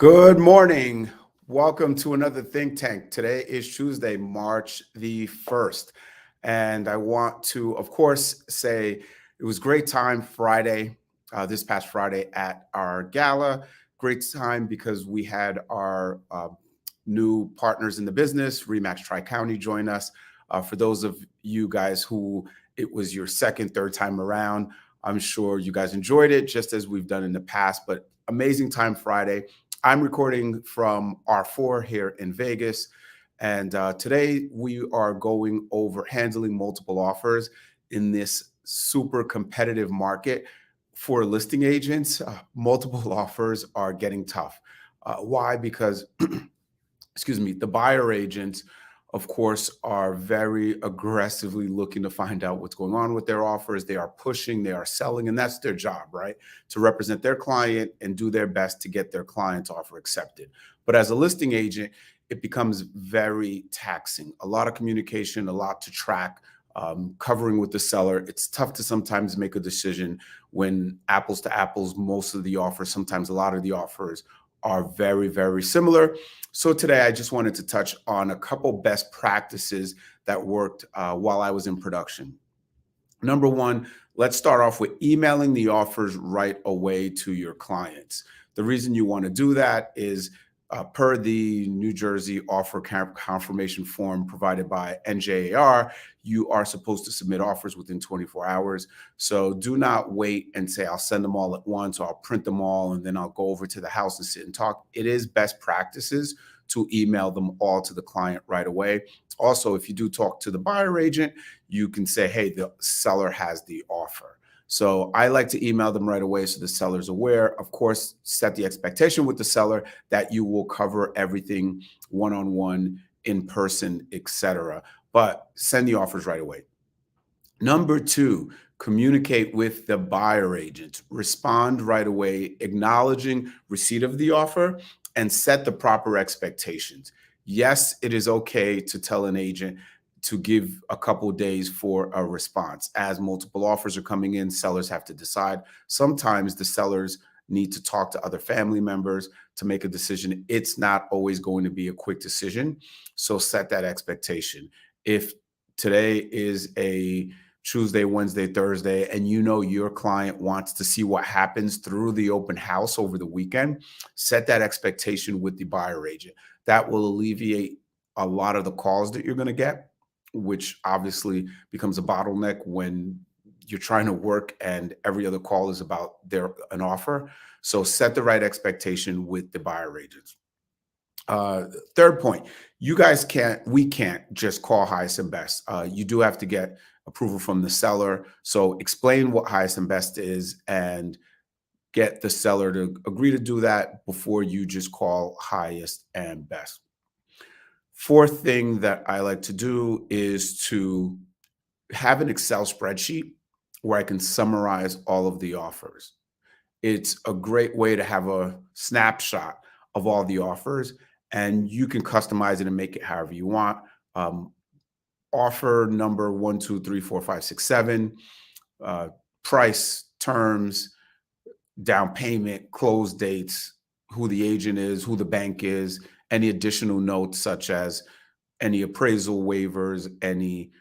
Good morning. Welcome to another Think Tank. Today is Tuesday, March the 1st. And I want to, of course, say it was great time Friday, this past Friday at our gala. Great time because we had our new partners in the business, Remax Tri-County, join us. For those of you guys who it was your second, third time around, I'm sure you guys enjoyed it just as we've done in the past, but amazing time Friday. I'm recording from R4 here in Vegas. And today we are going over handling multiple offers in this super competitive market. For listing agents, multiple offers are getting tough. Why? Because excuse me, the buyer agents, of course, are very aggressively looking to find out what's going on with their offers. They are pushing, they are selling, and that's their job, right? To represent their client and do their best to get their client's offer accepted. But as a listing agent, it becomes very taxing. A lot of communication, a lot to track, covering with the seller. It's tough to sometimes make a decision when apples to apples, most of the offers, sometimes a lot of the offers are very, very similar. So today I just wanted to touch on a couple best practices that worked while I was in production. Number one, let's start off with emailing the offers right away to your clients. The reason you want to do that is per the New Jersey offer confirmation form provided by NJAR, you are supposed to submit offers within 24 hours. So do not wait and say, I'll send them all at once, or I'll print them all, and then I'll go over to the house and sit and talk. It is best practices to email them all to the client right away. Also, if you do talk to the buyer agent, you can say, hey, the seller has the offer. So I like to email them right away so the seller's aware. Of course, set the expectation with the seller that you will cover everything one-on-one, in person, etc. But send the offers right away. Number two, communicate with the buyer agent. Respond right away, acknowledging receipt of the offer and set the proper expectations. Yes, it is okay to tell an agent to give a couple days for a response. As multiple offers are coming in, sellers have to decide. Sometimes the sellers need to talk to other family members to make a decision. It's not always going to be a quick decision. So set that expectation. If today is a Tuesday, Wednesday, Thursday, and you know your client wants to see what happens through the open house over the weekend, set that expectation with the buyer agent. That will alleviate a lot of the calls that you're going to get, which obviously becomes a bottleneck when you're trying to work and every other call is about an offer. So set the right expectation with the buyer agents. Third point, we can't just call highest and best. You do have to get approval from the seller. So explain what highest and best is and get the seller to agree to do that before you just call highest and best. Fourth thing that I like to do is to have an Excel spreadsheet where I can summarize all of the offers. It's a great way to have a snapshot of all the offers, and you can customize it and make it however you want. Offer number 1, 2, 3, 4, 5, 6, 7, price, terms, down payment, close dates, who the agent is, who the bank is, any additional notes such as any appraisal waivers, any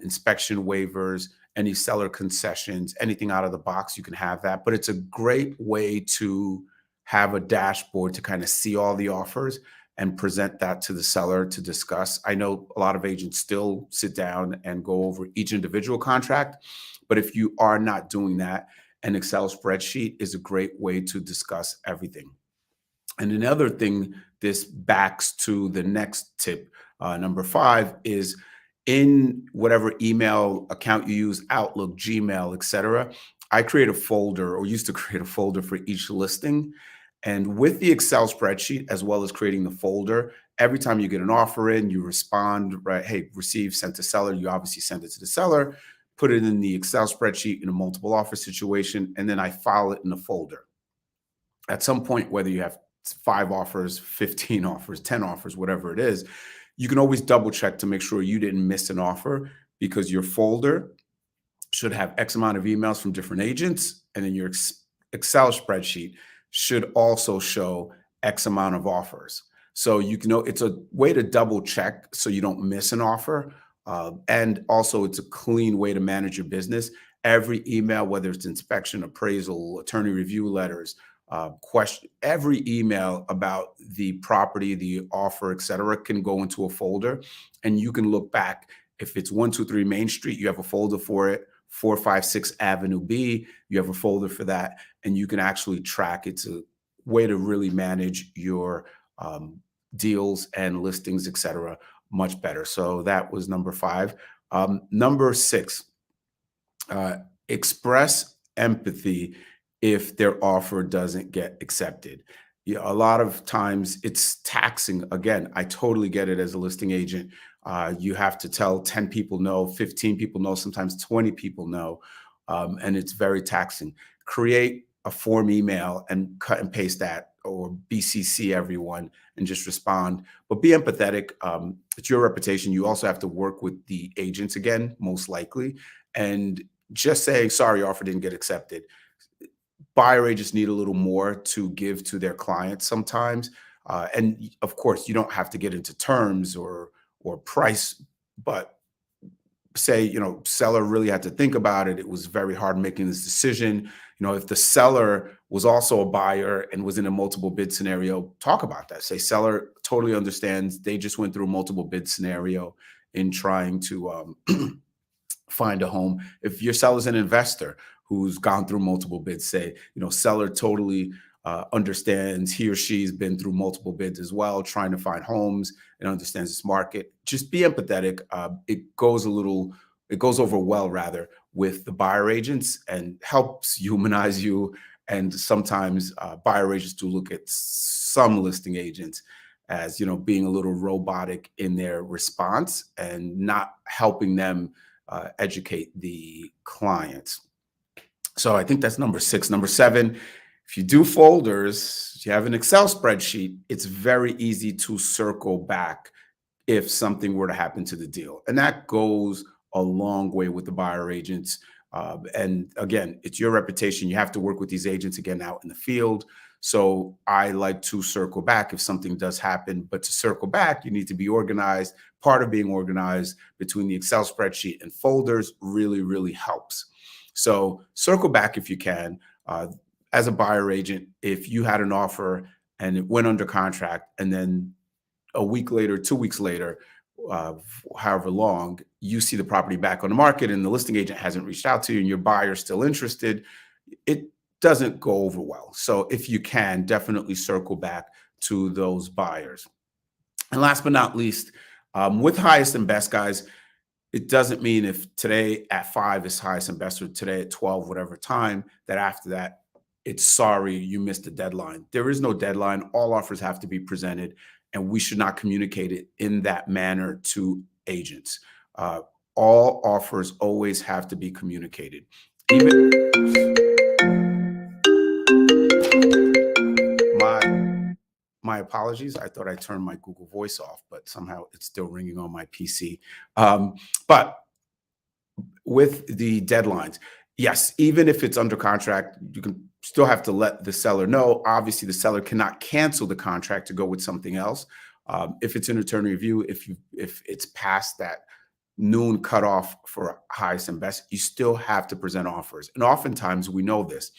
inspection waivers, any seller concessions, anything out of the box, you can have that. But it's a great way to have a dashboard to kind of see all the offers and present that to the seller to discuss. I know a lot of agents still sit down and go over each individual contract, but if you are not doing that, an Excel spreadsheet is a great way to discuss everything. And another thing, this backs to the next tip, number 5, is in whatever email account you use, Outlook, Gmail, etc. I create a folder, or used to create a folder for each listing. And with the Excel spreadsheet, as well as creating the folder, every time you get an offer in, you respond, right? Hey, receive, sent to seller. You obviously send it to the seller, put it in the Excel spreadsheet in a multiple offer situation, and then I file it in a folder. At some point, whether you have 5 offers, 15 offers, 10 offers, whatever it is, you can always double check to make sure you didn't miss an offer, because your folder should have X amount of emails from different agents. And then your Excel spreadsheet should also show X amount of offers. So you can know it's a way to double check so you don't miss an offer. And also, it's a clean way to manage your business. Every email, whether it's inspection, appraisal, attorney review letters, question, every email about the property, the offer, et cetera, can go into a folder, and you can look back. If it's 123 Main Street, you have a folder for it. 456 Avenue B, you have a folder for that, and you can actually track. It's a way to really manage your deals and listings, et cetera, much better. So that was number 5. Number 6, express empathy if their offer doesn't get accepted. Yeah, a lot of times it's taxing. Again, I totally get it as a listing agent. You have to tell 10 people no, 15 people no, sometimes 20 people no, and it's very taxing. Create a form email and cut and paste that, or BCC everyone and just respond. But be empathetic. It's your reputation. You also have to work with the agents again, most likely, and just say, sorry, offer didn't get accepted. Buyer agents need a little more to give to their clients sometimes. And of course, you don't have to get into terms or price, but say, seller really had to think about it. It was very hard making this decision. If the seller was also a buyer and was in a multiple bid scenario, talk about that. Say, seller totally understands. They just went through a multiple bid scenario in trying to find a home. If your seller's an investor who's gone through multiple bids, say, seller totally understands. He or she's been through multiple bids as well, trying to find homes and understands this market. Just be empathetic. It goes over well, rather, with the buyer agents and helps humanize you. And sometimes buyer agents do look at some listing agents as, being a little robotic in their response and not helping them educate the clients. So I think that's number 6. Number 7, if you do folders, you have an Excel spreadsheet, it's very easy to circle back if something were to happen to the deal. And that goes a long way with the buyer agents. And again, it's your reputation. You have to work with these agents again out in the field. So I like to circle back if something does happen. But to circle back, you need to be organized. Part of being organized between the Excel spreadsheet and folders really, really helps. So circle back if you can. As a buyer agent, if you had an offer and it went under contract, and then a week later, 2 weeks later, however long, you see the property back on the market and the listing agent hasn't reached out to you and your buyer's still interested, it doesn't go over well. So if you can, definitely circle back to those buyers. And last but not least, with highest and best, guys, it doesn't mean if today at 5 is highest and best, or today at 12, whatever time, that after that, it's sorry, you missed the deadline. There is no deadline. All offers have to be presented, and we should not communicate it in that manner to agents. All offers always have to be communicated. Even my apologies. I thought I turned my Google Voice off, but somehow it's still ringing on my PC. But with the deadlines, yes, even if it's under contract, you can still have to let the seller know. Obviously, the seller cannot cancel the contract to go with something else. If it's an attorney review, if it's past that noon cutoff for highest and best, you still have to present offers. And oftentimes we know this.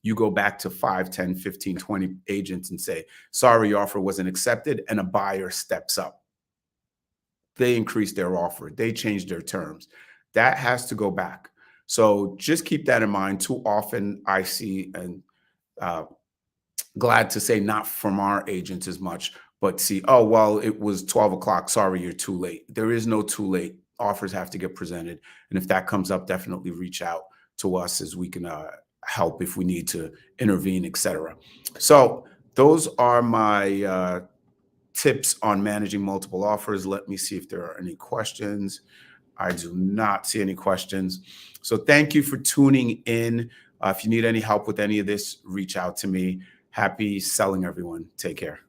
You go back to 5, 10, 15, 20 agents and say, sorry, your offer wasn't accepted, and a buyer steps up. They increase their offer. They change their terms. That has to go back. So just keep that in mind. Too often I see, and glad to say not from our agents as much, but see, oh, well, it was 12 o'clock. Sorry, you're too late. There is no too late. Offers have to get presented. And if that comes up, definitely reach out to us as we can help if we need to intervene, etc. So those are my tips on managing multiple offers. Let me see if there are any questions. I do not see any questions. So thank you for tuning in. If you need any help with any of this, reach out to me. Happy selling, everyone. Take care.